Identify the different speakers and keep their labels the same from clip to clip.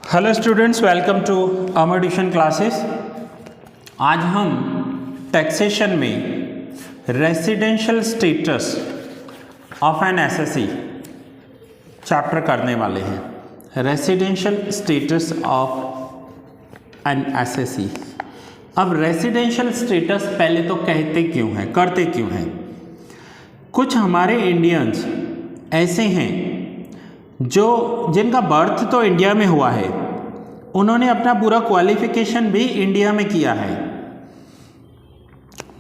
Speaker 1: Hello students, welcome to Amar tuition classes. आज हम taxation में residential status of an assessee chapter करने वाले हैं। Residential status of an assessee. अब रेसिडेंशियल स्टेटस पहले तो कहते क्यों हैं, करते क्यों हैं? कुछ हमारे इंडियंस ऐसे हैं जिनका बर्थ तो इंडिया में हुआ है, उन्होंने अपना पूरा क्वालिफिकेशन भी इंडिया में किया है,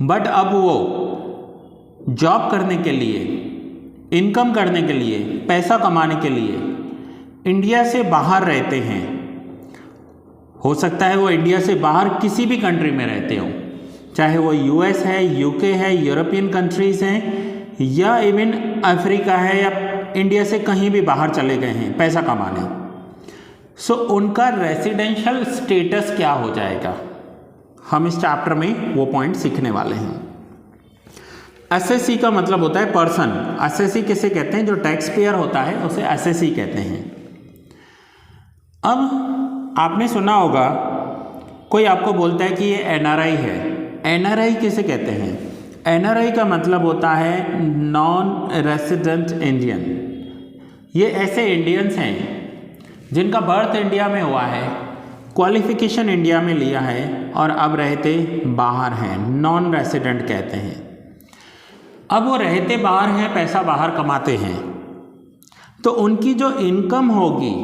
Speaker 1: बट अब वो जॉब करने के लिए, इनकम करने के लिए, पैसा कमाने के लिए इंडिया से बाहर रहते हैं। हो सकता है वो इंडिया से बाहर किसी भी कंट्री में रहते हो, चाहे वो यूएस है, यूके है, यूरोपियन कंट्रीज़ हैं, या इवन अफ्रीका है, या इंडिया से कहीं भी बाहर चले गए हैं पैसा कमाने। सो उनका रेसिडेंशियल स्टेटस क्या हो जाएगा, हम इस चैप्टर में वो पॉइंट सीखने वाले हैं। एसएससी का मतलब होता है पर्सन। एसएससी किसे कहते हैं? जो टैक्स पेयर होता है उसे एसएससी कहते हैं। अब आपने सुना होगा, कोई आपको बोलता है कि ये एनआरआई है। एनआरआई किसे कहते हैं? एनआरआई का मतलब होता है नॉन रेसिडेंट इंडियन। ये ऐसे इंडियंस हैं जिनका बर्थ इंडिया में हुआ है, क्वालिफिकेशन इंडिया में लिया है और अब रहते बाहर हैं, नॉन रेसिडेंट कहते हैं। अब वो रहते बाहर हैं, पैसा बाहर कमाते हैं, तो उनकी जो इनकम होगी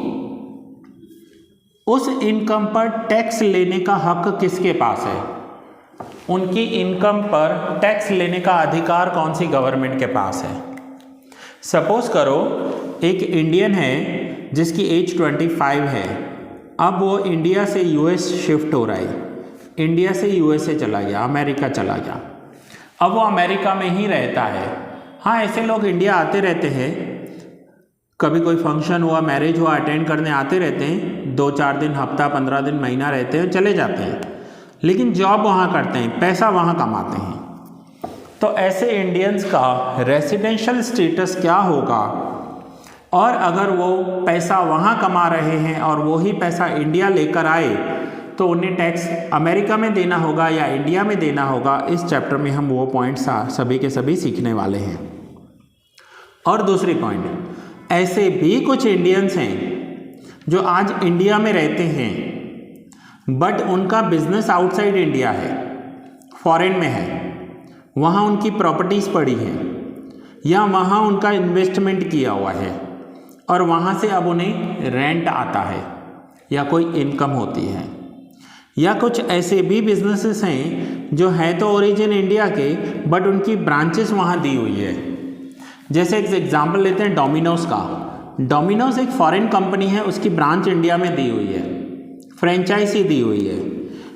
Speaker 1: उस इनकम पर टैक्स लेने का हक किसके पास है? उनकी इनकम पर टैक्स लेने का अधिकार कौन सी गवर्नमेंट के पास है? सपोज करो एक इंडियन है जिसकी एज 25 है, अब वो इंडिया से यूएस शिफ्ट हो रहा है, इंडिया से यूएसए चला गया, अमेरिका चला गया, अब वो अमेरिका में ही रहता है। हाँ, ऐसे लोग इंडिया आते रहते हैं, कभी कोई फंक्शन हुआ, मैरिज हुआ, अटेंड करने आते रहते हैं, 2-4 दिन, हफ्ता, 15 दिन, महीना रहते हैं, चले जाते हैं, लेकिन जॉब वहाँ करते हैं, पैसा वहाँ कमाते हैं। तो ऐसे इंडियंस का रेसिडेंशियल स्टेटस क्या होगा? और अगर वो पैसा वहाँ कमा रहे हैं और वही पैसा इंडिया लेकर आए तो उन्हें टैक्स अमेरिका में देना होगा या इंडिया में देना होगा? इस चैप्टर में हम वो पॉइंट्स सभी के सभी सीखने वाले हैं। और दूसरी पॉइंट, ऐसे भी कुछ इंडियंस हैं जो आज इंडिया में रहते हैं बट उनका बिजनेस आउटसाइड इंडिया है, फॉरेन में है, वहाँ उनकी प्रॉपर्टीज़ पड़ी हैं या वहाँ उनका इन्वेस्टमेंट किया हुआ है और वहाँ से अब उन्हें रेंट आता है या कोई इनकम होती है। या कुछ ऐसे भी बिजनेसेस हैं जो हैं तो ओरिजिन इंडिया के बट उनकी ब्रांचेस वहाँ दी हुई है। जैसे एक एग्जांपल लेते हैं डोमिनोज का। डोमिनोज एक फॉरेन कंपनी है, उसकी ब्रांच इंडिया में दी हुई है, फ्रेंचाइजी दी हुई है।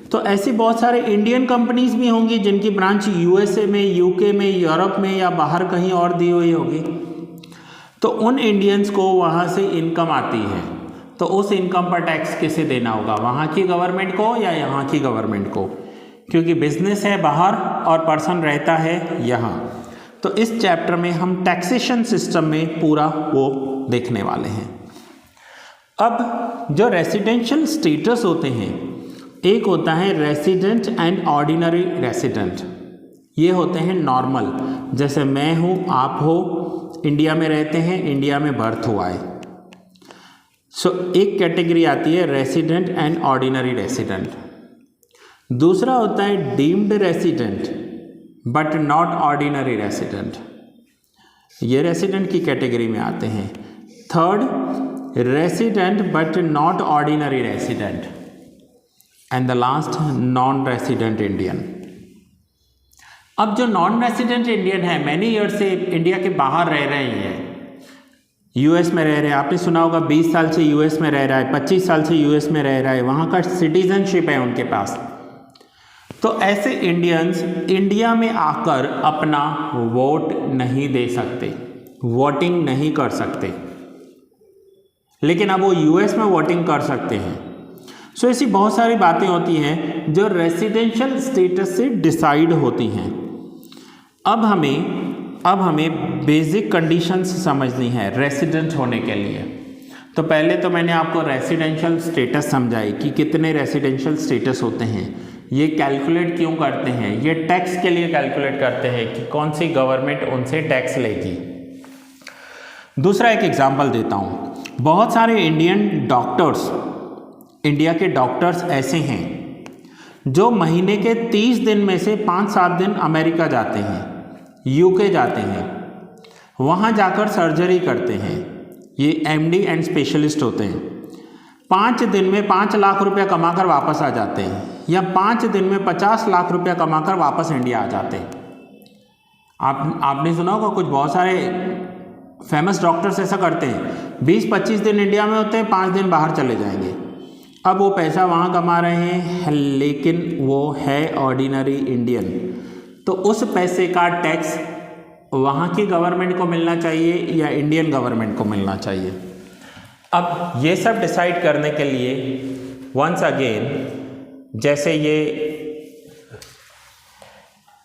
Speaker 1: तो ऐसी बहुत सारे इंडियन कंपनीज भी होंगी जिनकी ब्रांच यूएसए में, यूके में, यूरोप में या बाहर कहीं और दी हुई होगी। तो उन इंडियंस को वहाँ से इनकम आती है, तो उस इनकम पर टैक्स किसे देना होगा? वहाँ की गवर्नमेंट को या यहाँ की गवर्नमेंट को? क्योंकि बिजनेस है बाहर और पर्सन रहता है यहाँ। तो इस चैप्टर में हम टैक्सेशन सिस्टम में पूरा वो देखने वाले हैं। अब जो रेसिडेंशियल स्टेटस होते हैं, एक होता है रेसिडेंट एंड ऑर्डिनरी रेसिडेंट। ये होते हैं नॉर्मल, जैसे मैं हूँ, आप हो, इंडिया में रहते हैं, इंडिया में बर्थ हुआ है। सो एक कैटेगरी आती है रेसिडेंट एंड ऑर्डिनरी रेसिडेंट। दूसरा होता है deemed resident but not ordinary resident, ये रेसिडेंट की कैटेगरी में आते हैं। Third resident but not ordinary resident, and the last non resident Indian. अब जो नॉन रेसिडेंट इंडियन है, मैनी ईयर से इंडिया के बाहर रह रहे हैं, यूएस में रह रहे हैं, आपने सुना होगा 20 साल से यूएस में रह रहा है, 25 साल से यूएस में रह रहा है, वहाँ का सिटीजनशिप है उनके पास। तो ऐसे इंडियंस इंडिया में आकर अपना वोट नहीं दे सकते, वोटिंग नहीं कर सकते, लेकिन अब वो यूएस में वोटिंग कर सकते हैं। सो ऐसी बहुत सारी बातें होती हैं जो रेसिडेंशियल स्टेटस से डिसाइड होती हैं। अब हमें बेसिक कंडीशंस समझनी है रेसिडेंट होने के लिए। तो पहले तो मैंने आपको रेसिडेंशियल स्टेटस समझाई कि कितने रेसिडेंशियल स्टेटस होते हैं, ये कैलकुलेट क्यों करते हैं, ये टैक्स के लिए कैलकुलेट करते हैं कि कौन सी गवर्नमेंट उनसे टैक्स लेगी। दूसरा एक एग्जांपल देता हूँ, बहुत सारे इंडिया के डॉक्टर्स ऐसे हैं जो महीने के 30 दिन में से 5-7 दिन अमेरिका जाते हैं, यूके जाते हैं, वहाँ जाकर सर्जरी करते हैं। ये एमडी एंड स्पेशलिस्ट होते हैं। 5 दिन में 5 लाख रुपया कमाकर वापस आ जाते हैं, या 5 दिन में 50 लाख रुपया कमाकर वापस इंडिया आ जाते हैं। आपने सुना होगा कुछ बहुत सारे फेमस डॉक्टर्स ऐसा करते हैं, 20-25 दिन इंडिया में होते हैं, 5 दिन बाहर चले जाएंगे। अब वो पैसा वहाँ कमा रहे हैं, लेकिन वो है ऑर्डिनरी इंडियन, तो उस पैसे का टैक्स वहाँ की गवर्नमेंट को मिलना चाहिए या इंडियन गवर्नमेंट को मिलना चाहिए। अब ये सब डिसाइड करने के लिए वंस अगेन, जैसे ये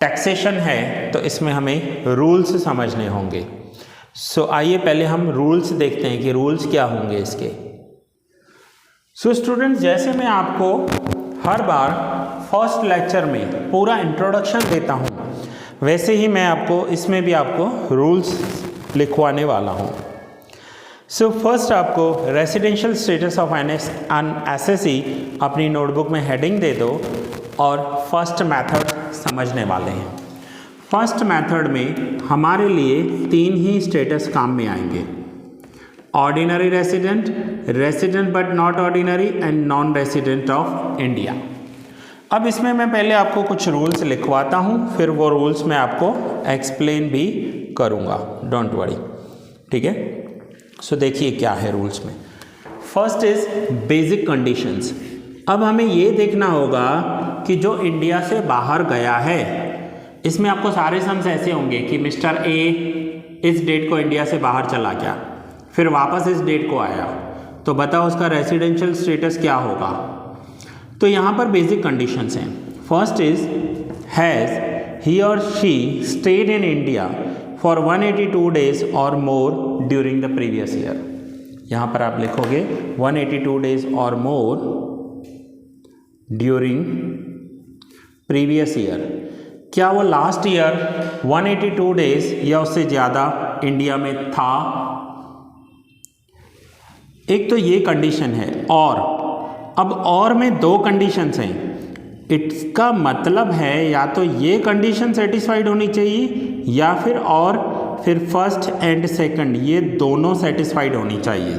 Speaker 1: टैक्सेशन है तो इसमें हमें रूल्स समझने होंगे। सो आइए पहले हम रूल्स देखते हैं कि रूल्स क्या होंगे इसके। सो स्टूडेंट्स, जैसे मैं आपको हर बार फर्स्ट लेक्चर में पूरा इंट्रोडक्शन देता हूँ, वैसे ही मैं आपको इसमें भी आपको रूल्स लिखवाने वाला हूँ। सो फर्स्ट आपको residential status of an assessee अपनी नोटबुक में हेडिंग दे दो और फर्स्ट मेथड समझने वाले हैं। फर्स्ट मेथड में हमारे लिए 3 ही स्टेटस काम में आएंगे, ordinary resident, resident but not ordinary and non resident of India. अब इसमें मैं पहले आपको कुछ रूल्स लिखवाता हूँ, फिर वो रूल्स मैं आपको एक्सप्लेन भी करूँगा, डोंट वरी, ठीक है। सो देखिए क्या है रूल्स में। First is basic conditions. अब हमें ये देखना होगा कि जो इंडिया से बाहर गया है, इसमें आपको सारे सम्स ऐसे होंगे कि मिस्टर ए इस डेट को इंडिया से बाहर चला गया, फिर वापस इस डेट को आया, तो बताओ उसका रेसिडेंशियल स्टेटस क्या होगा। तो यहाँ पर बेसिक कंडीशंस हैं। फर्स्ट इज हैज़ ही और she stayed in India for 182 days और more during the previous year. यहाँ पर आप लिखोगे 182 डेज और मोर ड्यूरिंग प्रीवियस ईयर। क्या वो लास्ट ईयर 182 डेज या उससे ज़्यादा इंडिया में था? एक तो ये कंडीशन है। और अब और में 2 कंडीशंस हैं। इसका मतलब है या तो ये कंडीशन सेटिस्फाइड होनी चाहिए या फिर फर्स्ट एंड सेकंड ये दोनों सेटिस्फाइड होनी चाहिए।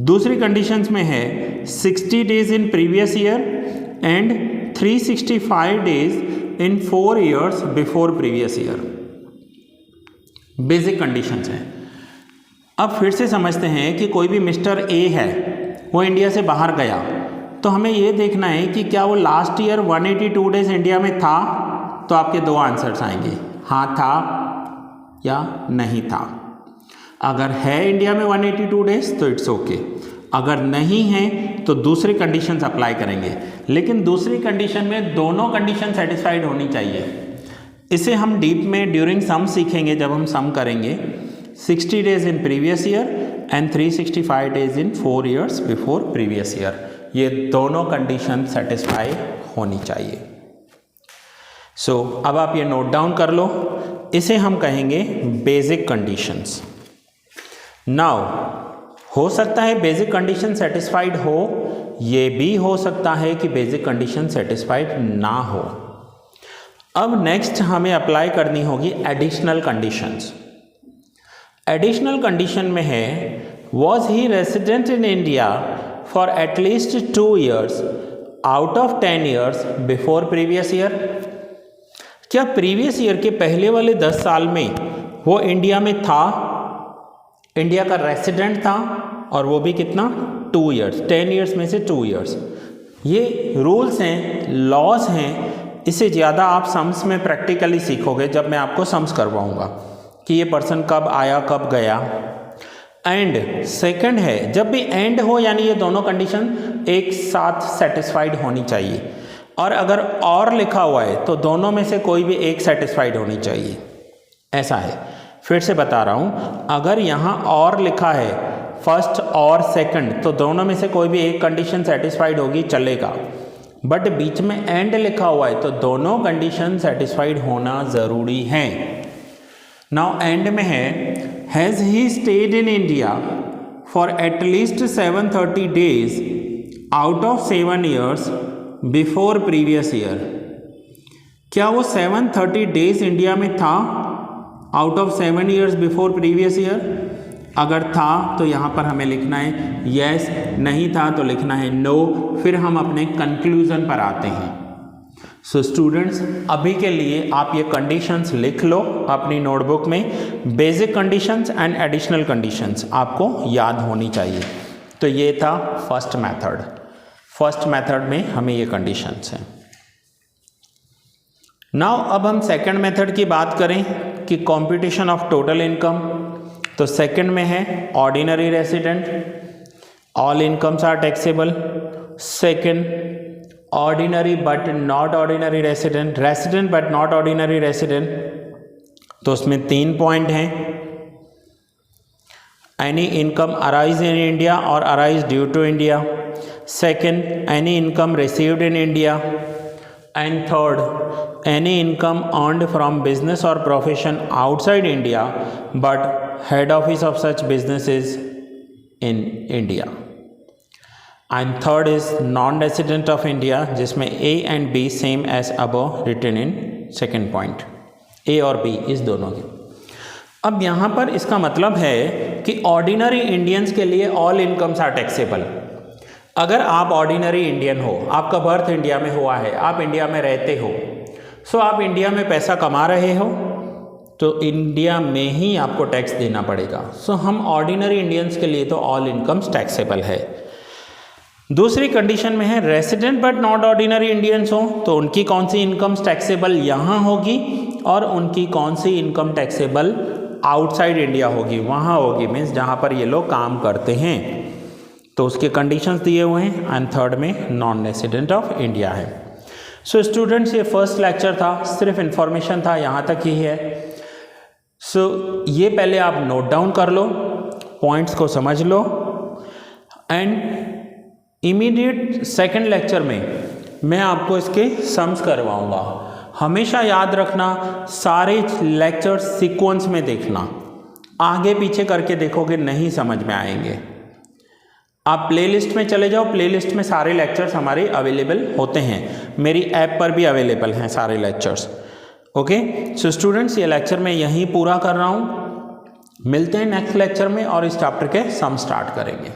Speaker 1: दूसरी कंडीशंस में है 60 days in previous year and 365 days in 4 years before previous year. Basic conditions हैं। अब फिर से समझते हैं कि कोई भी मिस्टर ए है, वो इंडिया से बाहर गया, तो हमें ये देखना है कि क्या वो लास्ट ईयर 182 डेज इंडिया में था। तो आपके 2 आंसर्स आएंगे, हाँ था या नहीं था। अगर है इंडिया में 182 डेज तो इट्स ओके, अगर नहीं है तो दूसरी कंडीशंस अप्लाई करेंगे, लेकिन दूसरी कंडीशन में दोनों कंडीशन सेटिस्फाइड होनी चाहिए। इसे हम डीप में ड्यूरिंग सम सीखेंगे जब हम सम करेंगे। 60 days in previous year and 365 days in 4 years before previous year, ये दोनों कंडीशन सेटिस्फाई होनी चाहिए। सो अब आप ये नोट डाउन कर लो, इसे हम कहेंगे बेसिक कंडीशंस। नाउ हो सकता है बेसिक कंडीशन सेटिस्फाइड हो, ये भी हो सकता है कि बेसिक कंडीशन सेटिस्फाइड ना हो। अब नेक्स्ट हमें अप्लाई करनी होगी एडिशनल कंडीशंस। एडिशनल कंडीशन में है was he resident in India for at least 2 years out of 10 years before previous year. क्या प्रीवियस ईयर के पहले वाले 10 साल में वो इंडिया में था, इंडिया का रेसिडेंट था, और वो भी कितना 2 ईयर्स, 10 ईयर्स में से 2 ईयर्स। ये रूल्स हैं, लॉज हैं, इससे ज़्यादा आप सम्स में प्रैक्टिकली सीखोगे जब मैं आपको सम्स करवाऊँगा कि ये पर्सन कब आया कब गया। एंड सेकंड है, जब भी एंड हो यानी ये दोनों कंडीशन एक साथ सेटिस्फाइड होनी चाहिए, और अगर और लिखा हुआ है तो दोनों में से कोई भी एक सेटिस्फाइड होनी चाहिए, ऐसा है। फिर से बता रहा हूँ, अगर यहाँ और लिखा है फर्स्ट और सेकंड तो दोनों में से कोई भी एक कंडीशन सेटिस्फाइड होगी, चलेगा। बट बीच में एंड लिखा हुआ है तो दोनों कंडीशन सेटिस्फाइड होना ज़रूरी है। नाउ एंड में है, has he stayed in India for at least 730 days out of 7 years before previous year. क्या वो 730 days इंडिया में था out of 7 years before previous year? अगर था तो यहाँ पर हमें लिखना है यस, नहीं था तो लिखना है नो। फिर हम अपने कंक्लूजन पर आते हैं। सो स्टूडेंट्स, अभी के लिए आप ये कंडीशंस लिख लो अपनी नोटबुक में। Basic conditions and additional conditions आपको याद होनी चाहिए। तो ये था फर्स्ट मेथड। फर्स्ट मेथड में हमें ये कंडीशंस हैं। नाउ अब हम सेकंड मेथड की बात करें कि कंप्यूटेशन ऑफ टोटल इनकम। तो सेकंड में है ordinary resident, all incomes are taxable. Second, ordinary but not ordinary resident, resident but not ordinary resident. तो उसमें 3 पॉइंट हैं। Any income arise in India और arise due to India. Second, any income received in India. And third, any income earned from business और profession outside India but head office of such business is in India. And third is non resident of India, जिसमें A and B same as above written in second point, A और B इस दोनों के। अब यहाँ पर इसका मतलब है कि ऑर्डिनरी इंडियंस के लिए ऑल इनकम्स आर टैक्सेबल। अगर आप ऑर्डिनरी इंडियन हो, आपका बर्थ इंडिया में हुआ है, आप इंडिया में रहते हो, सो आप इंडिया में पैसा कमा रहे हो तो इंडिया में ही आपको टैक्स देना पड़ेगा। सो हम ऑर्डिनरी इंडियंस के लिए तो ऑल इनकम्स टैक्सेबल है। दूसरी कंडीशन में है resident but not ordinary Indians हो, तो उनकी कौन सी इनकम्स टैक्सेबल यहाँ होगी और उनकी कौन सी इनकम टैक्सेबल आउटसाइड इंडिया होगी, वहाँ होगी, मीन्स जहाँ पर ये लोग काम करते हैं। तो उसके कंडीशंस दिए हुए हैं। एंड थर्ड में नॉन रेसिडेंट ऑफ इंडिया है। सो स्टूडेंट्स, ये फर्स्ट लेक्चर था, सिर्फ इन्फॉर्मेशन था, यहाँ तक ही है। सो ये पहले आप नोट डाउन कर लो, पॉइंट्स को समझ लो, एंड इमीडिएट सेकंड लेक्चर में मैं आपको इसके सम्स करवाऊंगा। हमेशा याद रखना, सारे लेक्चर सीक्वेंस में देखना, आगे पीछे करके देखोगे नहीं समझ में आएंगे। आप प्लेलिस्ट में चले जाओ, प्लेलिस्ट में सारे लेक्चर्स हमारे अवेलेबल होते हैं, मेरी ऐप पर भी अवेलेबल हैं सारे लेक्चर्स। ओके, सो स्टूडेंट्स, ये लेक्चर मैं यहीं पूरा कर रहा हूँ। मिलते हैं नेक्स्ट लेक्चर में और इस चैप्टर के सम स्टार्ट करेंगे।